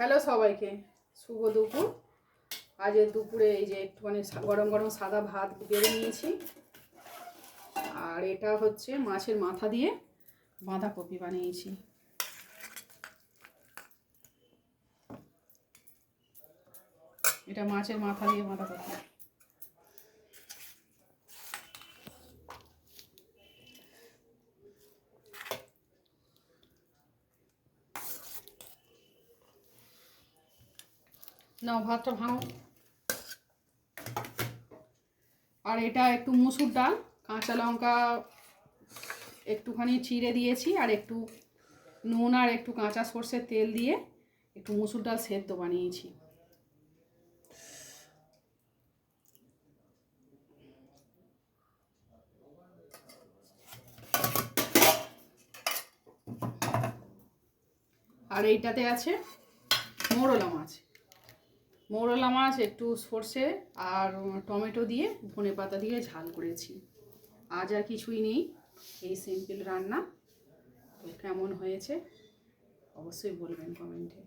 Hello সবাইকে, শুভ দুপুর। আজের দুপুরে এই যে একটুখানি গরম গরম সাদা ভাত বেড়ে নিয়েছি, আর এটা হচ্ছে মাছের মাথা দিয়ে বাঁধাকপি বানিয়েছি। এটা মাছের মাথা দিয়ে বাঁধাকপি। নাও ভাতটা ভাঙো। আর এটা একটু মুসুর ডাল, কাঁচা লঙ্কা একটুখানি চিড়ে দিয়েছি, আর একটু নুন আর একটু কাঁচা সর্ষের তেল দিয়ে একটু মুসুর ডাল সেদ্ধ বানিয়েছি। আর এইটাতে আছে মৌরলা মাছ। মৌরলা মাছ একটু সর্ষে আর টমেটো দিয়ে ধনে পাতা দিয়ে ঝাল করেছি। আজ আর কিছুই নেই, এই সিম্পল রান্না। তো কেমন হয়েছে অবশ্যই বলবেন কমেন্টে।